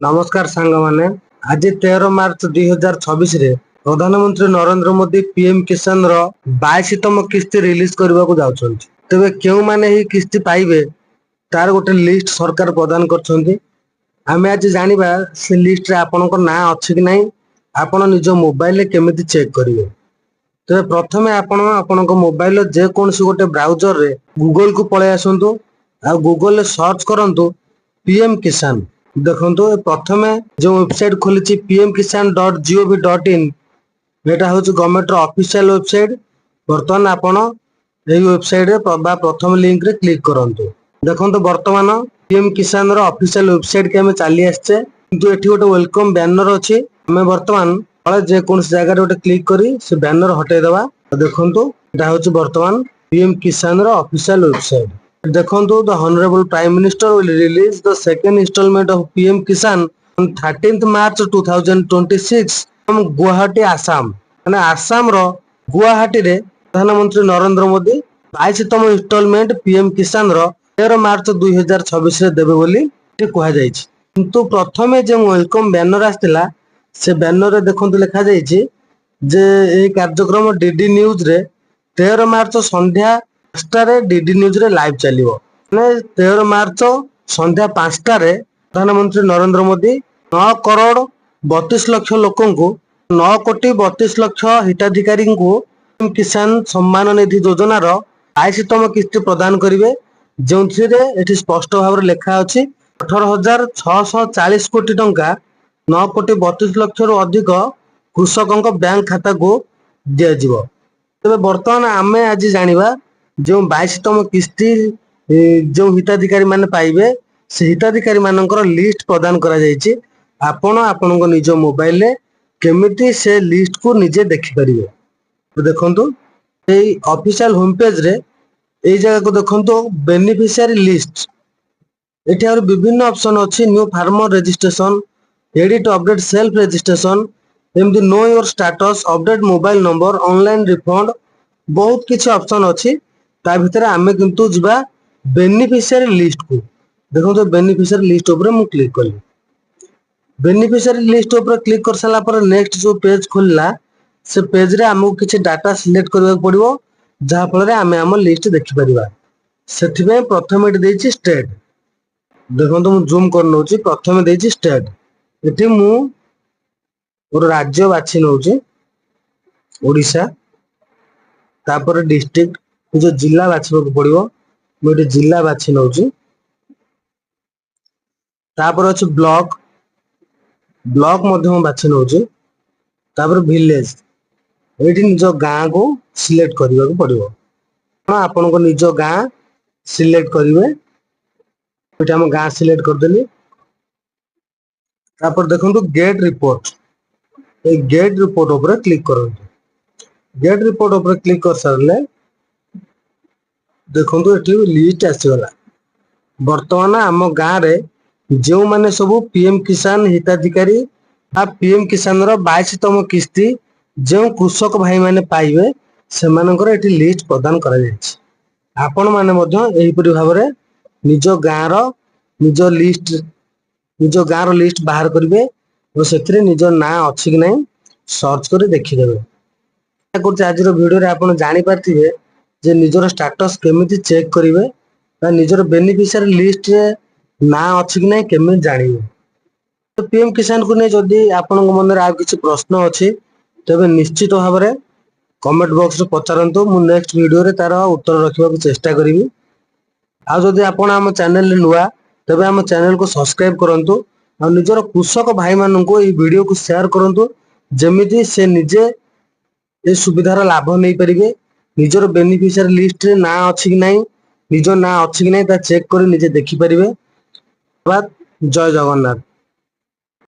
नमस्कार सांग माने आज 13 मार्च 2026 रे प्रधानमंत्री नरेंद्र मोदी पीएम किसान रो 22तम किस्ती रिलीज करबा को जाउछन्ती। तबे केउ माने ही किस्ती पाइबे तार गोटे लिस्ट सरकार प्रदान करछन्ती। आमे आज जानिबा से लिस्ट रे आपनको ना अछि कि नाही, आपण निज मोबाइल रे केमिति चेक करिवे। तबे प्रथमे आपण आपनको मोबाइल जे कोनसी गोटे ब्राउजर रे गूगल को पळे आसंतु आ गूगल रे सर्च करंतु पीएम किसान। देखो प्रथमे जो वेबसाइट खोली pmkisan.gov.in एटा हूँ गवर्नमेंट ऑफिशियल वेबसाइट। बर्तमान आपण यही वेबसाइट रे प्रथम लिंक रे क्लिक करंतु। देखो बर्तमान पीएम किसान रो ऑफिशियल वेबसाइट के हमें चली आछे, किंतु एठी गोटे वेलकम बैनर अछि। हमें बर्तमान तळे जे कोनसी जगह रे गोटे क्लिक करी से बैनर हटाई देबा। देखंतु एटा हूँ बर्तमान पीएम किसान रो ऑफिशियल वेबसाइट। देखो the Honorable Prime Minister will release the second installment of PM Kisan on 13th March 2026 from Guwahati, Assam। माने आसाम रो गुवाहाटी रे प्रधानमंत्री नरेंद्र मोदी 22तम इंस्टॉलमेंट पीएम किसान रो 13 मार्च 2026 रे देबे बोली कहा जायछि। किंतु प्रथमे जे वेलकम बैनर आस्तिला से बैनर रे देखंतु लिखा जायछि जे ए कार्यक्रम डीडी न्यूज रे 13 मार्च संध्या 5 डीडी न्यूज रे लाइव चलिबो। माने 13 मार्च संध्या 5 रे प्रधानमंत्री नरेंद्र मोदी 9 करोड़ 32 लाख लोकन को 9 कोटी 32 लाख हिताधिकारी को किसान सम्मान निधि योजना रो 22तम किस्ती प्रदान करिवे। जोंथिरे एठी स्पष्ट भाव रे लेखा अछि 18,640 कोटी टंका 9 कोटी 32 लाख रु अधिक कृषकक बैंक खाता को दिया जिवो। तबे वर्तमान आमे आज जानिबा जो 22तम किस्ती जो हिताधिकारी माने पाइबे से हिताधिकारी मानकर लिस्ट प्रदान करा जायछि। आपण आपनको निज मोबाइल रे केमिति से लिस्ट को निजे देखि परिबे। तो देखंतु एई ऑफिशियल होम पेज रे एई जगह को देखंतु बेनिफिशियरी लिस्ट। एठी और विभिन्न ऑप्शन अछि। New farmer registration, edit update self registration, एमदी know your status, update mobile number, online refund, बहुत किछि ऑप्शन अछि। ता भितर आमे किंतु जिबा बेनिफिशियरी लिस्ट को। देखो तो बेनिफिशियरी लिस्ट ऊपर मु क्लिक कली। बेनिफिशियरी लिस्ट ऊपर क्लिक कर साला पर नेक्स्ट जो पेज खोलला से पेज रे हमहु किछि डाटा सिलेक्ट करबा पड़िबो, जहा फल रे आमे हम लिस्ट देखि परिबा। सेथिबे प्रथम एट देछि स्टेट। देखो तो मु जूम कर नउछि। प्रथम देछि स्टेट। एठी मु और राज्य बाछि नउछि ओडिशा। तापर डिस्ट्रिक्ट जो जिला बाछबो पड़िबो, मोटे जिला बाछि नउछि। तापर अछि ब्लॉक, ब्लॉक मध्यम बाछि नउछि। तापर विलेज, एठी निज गां को सिलेक्ट करबा पड़िबो। आपन को निज गां सिलेक्ट करिवे। एठी हम गां सिलेक्ट कर देली। तापर देखंतु गेट रिपोर्ट, ए गेट रिपोर्ट ऊपर क्लिक करंतु। गेट रिपोर्ट ऊपर क्लिक कर सरले देखंतु एठी लिस्ट आसीगला। वर्तमान आम गां रे जो माने सब पीएम किसान हिताधिकारी आ पीएम किसान रो 22तम किस्ती जो कृषक भाई माने पाइबे से मानकर एठी लिस्ट प्रदान करा जायछि। आपण माने मध्य एही परि भाव रे निज गां रो निज लिस्ट निज गां रो लिस्ट बाहर करिवे और सेथिरे निज ना अछि कि नै सर्च करि देखि देबे। आज वीडियो रे आपण जानि पारथिबे जे निजर स्टेटस केमिति चेक करिवे बा निजर बेनिफिशियरी लिस्ट रे ना अछि कि नै केमिति जानिबे। तो पीएम किसान को नै जदि आपण मन रे आ किछि प्रश्न अछि तबे निश्चित भाव रे कमेंट बॉक्स रे पचारंतु। मु नेक्स्ट वीडियो रे तार उत्तर रखिबा को चेष्टा करिवि। आ जदि आपण हम चैनल रे नुवा तबे हम चैनल को सब्सक्राइब करंतु आ निजर कृषक भाई मानन को ई वीडियो को शेयर करंतु, जेमिति से निजे ए सुविधार लाभ नहीं परिवे। निजर बेनिफिशियरी लिस्ट रे ना अछि कि नै, निजर ना अछि कि नै ता चेक करि निजे देखि परिवे। जय जगन्नाथ।